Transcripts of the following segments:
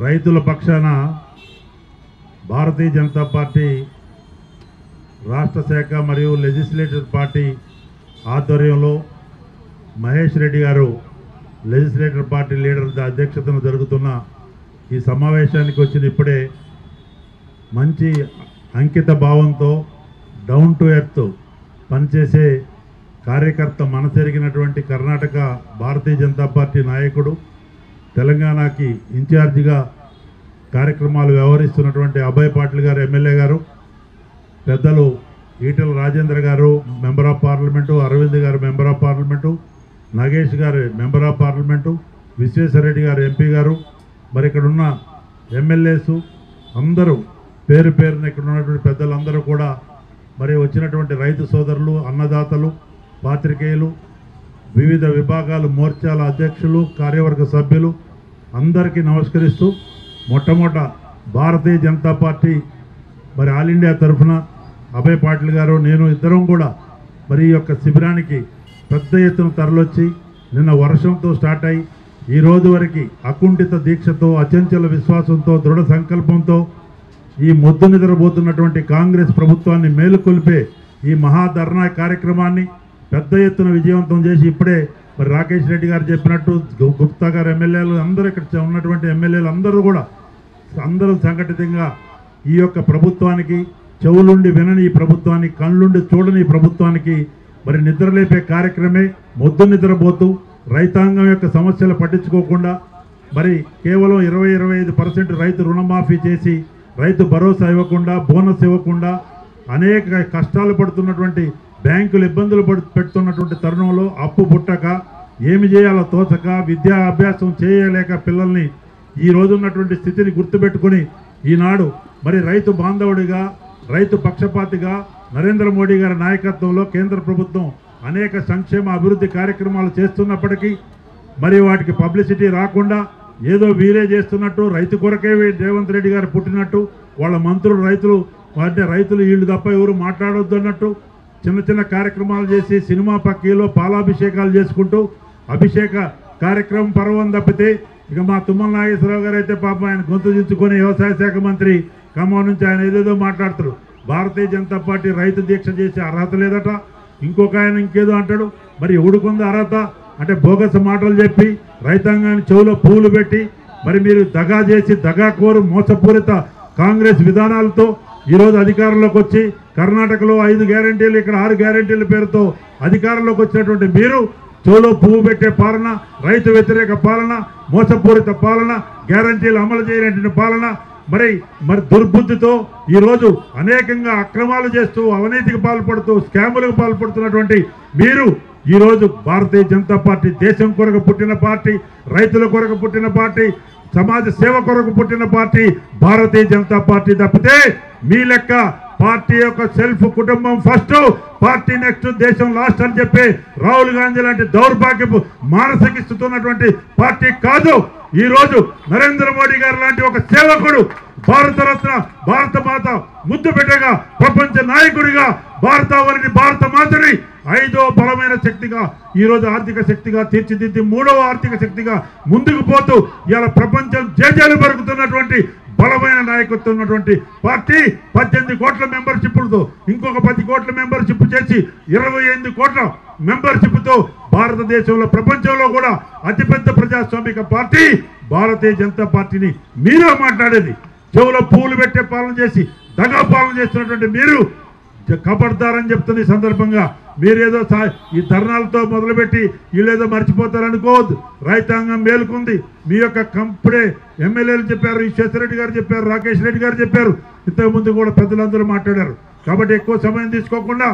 రైతుల పక్షాన భారతీయ జనతా పార్టీ రాష్ట్ర శాఖ మరియు లెజిస్లేటివ్ పార్టీ ఆధ్వర్యంలో మహేష్ రెడ్డి గారు లెజిస్లేటివ్ పార్టీ లీడర్ అధ్యక్షతన జరుగుతున్న ఈ సమావేశానికి వచ్చిన ఇప్పుడే మంచి అంకిత భావంతో డౌన్ టు ఎర్త్ పనిచేసే కార్యకర్త మనసెరిగినటువంటి కర్ణాటక భారతీయ జనతా పార్టీ నాయకుడు, తెలంగాణకి ఇన్ఛార్జిగా కార్యక్రమాలు వ్యవహరిస్తున్నటువంటి అభయ్ పాటిల్ గారు ఎమ్మెల్యే గారు, పెద్దలు ఈటెల రాజేంద్ర గారు మెంబర్ ఆఫ్ పార్లమెంటు, అరవింద్ గారు మెంబర్ ఆఫ్ పార్లమెంటు, నాగేష్ గారు మెంబర్ ఆఫ్ పార్లమెంటు, విశ్వేశ్వరరెడ్డి గారు ఎంపీ గారు, మరి ఇక్కడ ఉన్న ఎమ్మెల్యేసు అందరూ పేరు పేరున ఇక్కడ ఉన్నటువంటి పెద్దలందరూ కూడా, మరి వచ్చినటువంటి రైతు సోదరులు, అన్నదాతలు, పాత్రికేయులు, వివిధ విభాగాలు మోర్చాల అధ్యక్షులు, కార్యవర్గ సభ్యులు అందరికీ నమస్కరిస్తూ, మొట్టమొదట భారతీయ జనతా పార్టీ మరి ఆల్ ఇండియా తరఫున అభయ్ పాటిల్ గారు నేను ఇద్దరం కూడా మరి ఈ యొక్క శిబిరానికి పెద్ద ఎత్తున తరలొచ్చి నిన్న వర్షంతో స్టార్ట్ అయ్యి ఈ రోజు వరకు అకుంఠిత దీక్షతో, అచంచల విశ్వాసంతో, దృఢ సంకల్పంతో ఈ మొద్దు నిద్రపోతున్నటువంటి కాంగ్రెస్ ప్రభుత్వాన్ని మేలుకొల్పే ఈ మహాధర్నా కార్యక్రమాన్ని పెద్ద ఎత్తున విజయవంతం చేసి ఇప్పుడే మరి రాకేష్ రెడ్డి గారు చెప్పినట్టు గుప్తా గారు ఎమ్మెల్యేలు అందరూ ఇక్కడ ఉన్నటువంటి ఎమ్మెల్యేలు అందరూ సంఘటితంగా ఈ యొక్క ప్రభుత్వానికి చెవులుండి వినని ఈ ప్రభుత్వానికి, కళ్ళుండి చూడని ఈ ప్రభుత్వానికి మరి నిద్రలేపే కార్యక్రమే మొద్దు నిద్రపోతూ రైతాంగం యొక్క సమస్యలు పట్టించుకోకుండా మరి కేవలం 20-25% రైతు రుణమాఫీ చేసి రైతు భరోసా ఇవ్వకుండా, బోనస్ ఇవ్వకుండా అనేక కష్టాలు పడుతున్నటువంటి బ్యాంకులు ఇబ్బందులు పెడుతున్నటువంటి తరుణంలో అప్పు పుట్టక ఏమి చేయాలో తోచక విద్యా అభ్యాసం చేయలేక పిల్లల్ని ఈ రోజున్నటువంటి స్థితిని గుర్తుపెట్టుకుని ఈనాడు మరి రైతు బాంధవుడిగా, రైతు పక్షపాతిగా నరేంద్ర మోడీ గారి నాయకత్వంలో కేంద్ర ప్రభుత్వం అనేక సంక్షేమ అభివృద్ధి కార్యక్రమాలు చేస్తున్నప్పటికీ మరి వాటికి పబ్లిసిటీ రాకుండా ఏదో వీరే చేస్తున్నట్టు, రైతు కొరకే రేవంత్ రెడ్డి గారు పుట్టినట్టు, వాళ్ళ మంత్రులు రైతులు వీళ్ళు తప్ప ఎవరు మాట్లాడొద్దు అన్నట్టు చిన్న చిన్న కార్యక్రమాలు చేసి సినిమా పక్కీలో పాలాభిషేకాలు చేసుకుంటూ అభిషేక కార్యక్రమం పర్వం తప్పితే ఇక మా తుమ్మల నాగేశ్వరరావు గారు అయితే పాపం ఆయన గొంతు దించుకొని వ్యవసాయ శాఖ మంత్రి ఖమ్మం నుంచి ఆయన ఏదేదో మాట్లాడతారు. భారతీయ జనతా పార్టీ రైతు దీక్ష చేసే అర్హత లేదట, ఇంకొక ఆయన ఇంకేదో అంటాడు. మరి ఎవడుకుంది అర్హత అంటే బోగస్ మాటలు చెప్పి రైతాంగాన్ని చెవులో పువ్వులు పెట్టి మరి మీరు దగా చేసి దగాకోరు మోసపూరిత కాంగ్రెస్ విధానాలతో ఈరోజు అధికారంలోకి వచ్చి కర్ణాటకలో 5 గ్యారెంటీలు, ఇక్కడ 6 గ్యారెంటీల పేరుతో అధికారంలోకి వచ్చినటువంటి మీరు చెవులో పువ్వు పెట్టే పాలన, రైతు వ్యతిరేక పాలన, మోసపూరిత పాలన, గ్యారెంటీలు అమలు చేయనటువంటి పాలన, మరి దుర్బుద్ధితో ఈరోజు అనేకంగా అక్రమాలు చేస్తూ అవినీతికి పాల్పడుతూ స్కాములకు పాల్పడుతున్నటువంటి మీరు ఈరోజు భారతీయ జనతా పార్టీ దేశం కొరకు పుట్టిన పార్టీ, రైతుల కొరకు పుట్టిన పార్టీ, సమాజ సేవ కొరకు పుట్టిన పార్టీ భారతీయ జనతా పార్టీ తప్పితే మీ లెక్క పార్టీ యొక్క సెల్ఫ్ కుటుంబం ఫస్ట్, పార్టీ నెక్స్ట్, దేశం లాస్ట్ అని చెప్పి రాహుల్ గాంధీ లాంటి దౌర్భాగ్యపు మానసిక స్థితి ఉన్నటువంటి పార్టీ కాదు. ఈ రోజు నరేంద్ర మోడీ గారు లాంటి ఒక సేవకుడు, భారతరత్న, భారత మాత ముద్దు బిడ్డగా, ప్రపంచ నాయకుడిగా భారతావరిని, భారత మాతని 5వ బలమైన శక్తిగా ఈరోజు ఆర్థిక శక్తిగా తీర్చిదిద్ది 3వ ఆర్థిక శక్తిగా ముందుకు పోతూ ఇలా ప్రపంచం జేజేలు పెరుగుతున్నటువంటి బలమైన నాయకత్వం ఉన్నటువంటి పార్టీ 18 కోట్ల మెంబర్షిప్లతో ఇంకొక 10 కోట్ల మెంబర్షిప్ చేసి 28 కోట్ల మెంబర్షిప్తో భారతదేశంలో ప్రపంచంలో కూడా అతిపెద్ద ప్రజాస్వామిక పార్టీ భారతీయ జనతా పార్టీని మీరే మాట్లాడేది. చెవులో పూలు పెట్టే పాలన చేసి దగా పాలన చేస్తున్నటువంటి మీరు కబడ్దారని చెప్తుంది. ఈ సందర్భంగా మీరేదో ఈ ధర్నాలతో మొదలుపెట్టి వీళ్ళేదో మర్చిపోతారనుకోవద్దు. రైతాంగం మేలుకుంది. మీ యొక్క కంపెనీ ఎమ్మెల్యేలు చెప్పారు, విశ్వేశ్వరరెడ్డి గారు చెప్పారు, రాకేష్ రెడ్డి గారు చెప్పారు, ఇంతకుముందు కూడా పెద్దలందరూ మాట్లాడారు. కాబట్టి ఎక్కువ సమయం తీసుకోకుండా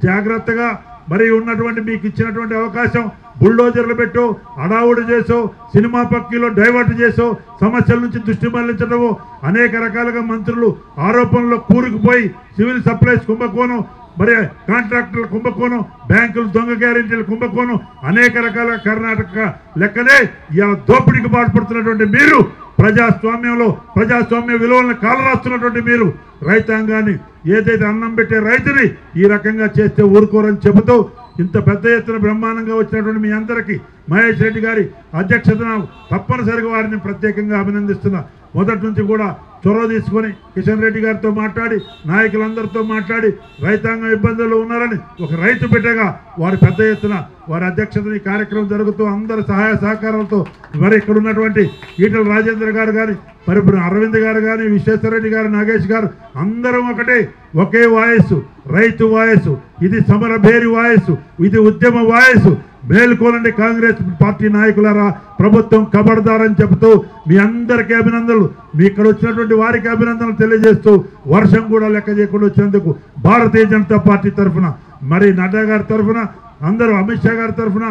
జాగ్రత్తగా మరి ఉన్నటువంటి మీకు ఇచ్చినటువంటి అవకాశం బుల్డోజర్లు పెట్టో, అడావుడు చేసో, సినిమా పక్కీలో డైవర్ట్ చేసో, సమస్యల నుంచి దృష్టి మళ్లించడము, అనేక రకాలుగా మంత్రులు ఆరోపణలో కూరుకుపోయి సివిల్ సప్లైస్ కుంభకోణం, మరి కాంట్రాక్టర్ల కుంభకోణం, బ్యాంకులు దొంగ గ్యారెంటీల కుంభకోణం, అనేక రకాల కర్ణాటక లెక్కనే ఇలా దోపిడీకి పాల్పడుతున్నటువంటి మీరు, ప్రజాస్వామ్య విలువలను కాలరాస్తున్నటువంటి మీరు రైతాంగాన్ని ఏదైతే అన్నం పెట్టే రైతుని ఈ రకంగా చేస్తే ఊరుకోరని చెబుతూ ఇంత పెద్ద ఎత్తున బ్రహ్మాండంగా వచ్చినటువంటి మీ అందరికీ మహేష్ రెడ్డి గారి అధ్యక్షతన తప్పనిసరిగా వారిని ప్రత్యేకంగా అభినందిస్తున్నా. మొదటి నుంచి కూడా చొరవ తీసుకొని కిషన్ రెడ్డి గారితో మాట్లాడి నాయకులందరితో మాట్లాడి రైతాంగం ఇబ్బందుల్లో ఉన్నారని ఒక రైతు బిడ్డగా వారి పెద్ద ఎత్తున వారి అధ్యక్షతన ఈ కార్యక్రమం జరుగుతూ అందరి సహాయ సహకారాలతో మరి ఇక్కడ ఉన్నటువంటి ఈటల రాజేంద్ర గారు కానీ పరిపూర్ణ అరవింద్ గారు కానీ విశ్వేశ్వరరెడ్డి గారు నాగేష్ గారు అందరం ఒకటే ఒకే వాయస్సు రైతు వాయస్సు ఇది సమర భేరి వాయస్సు ఇది ఉద్యమ వాయస్సు మేల్కోనండి కాంగ్రెస్ పార్టీ నాయకులారా ప్రభుత్వం కబడ్దారని చెబుతూ మీ అందరికీ అభినందనలు మీ ఇక్కడ వచ్చినటువంటి వారికి అభినందనలు తెలియజేస్తూ వర్షం కూడా లెక్క చేయకుండా వచ్చినందుకు భారతీయ జనతా పార్టీ తరఫున మరి నడ్డా గారి తరఫున అందరూ అమిత్ షా గారి తరఫున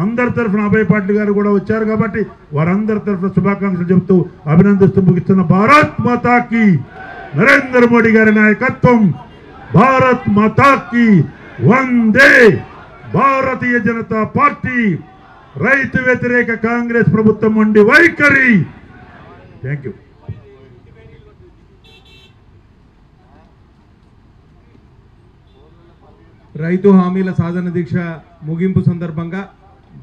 అందరి తరఫున అభయ్ పాటిల్ గారు కూడా వచ్చారు కాబట్టి వారందరి తరఫున శుభాకాంక్షలు చెబుతూ అభినందిస్తూ ముగిస్తున్న భారత్ మాతాకి నరేంద్ర మోడీ గారి నాయకత్వం భారత్ మాతాకి వందే భారతీయ జనతా పార్టీ రైతు వ్యతిరేక కాంగ్రెస్ ప్రభుత్వం ఉండి వైఖరి. Thank you. రైతు హామీల సాధన దీక్ష ముగింపు సందర్భంగా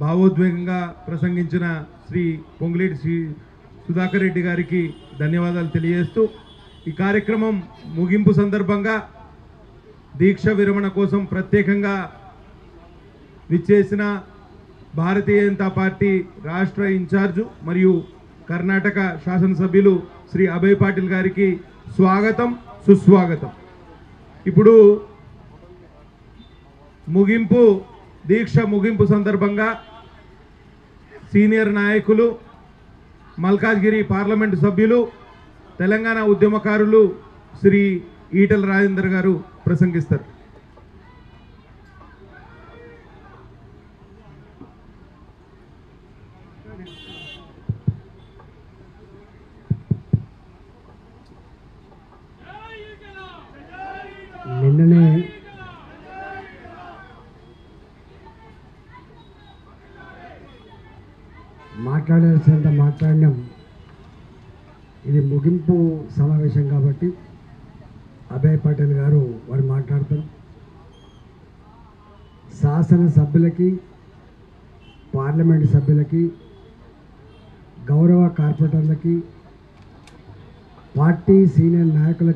భావోద్వేగంగా ప్రసంగించిన శ్రీ పొంగులేటి శ్రీ సుధాకర్ రెడ్డి గారికి ధన్యవాదాలు తెలియజేస్తూ ఈ కార్యక్రమం ముగింపు సందర్భంగా దీక్ష విరమణ కోసం ప్రత్యేకంగా విచ్చేసిన భారతీయ జనతా పార్టీ రాష్ట్ర ఇన్ఛార్జు మరియు కర్ణాటక శాసనసభ్యులు శ్రీ అభయ్ పాటిల్ గారికి స్వాగతం సుస్వాగతం. ఇప్పుడు దీక్ష ముగింపు సందర్భంగా సీనియర్ నాయకులు మల్కాజ్గిరి పార్లమెంటు సభ్యులు తెలంగాణ ఉద్యమకారులు శ్రీ ఈటల రాజేందర్ గారు ప్రసంగిస్తారు. నిన్ననే మాట్లాడాల్సినంత మాట్లాడినాం. ఇది ముగింపు సమావేశం కాబట్టి అభయ్ పటేల్ గారు వారు మాట్లాడతారు. శాసనసభ్యులకి పార్లమెంటు సభ్యులకి గౌరవ కార్పొరేటర్లకి పార్టీ సీనియర్ నాయకులకి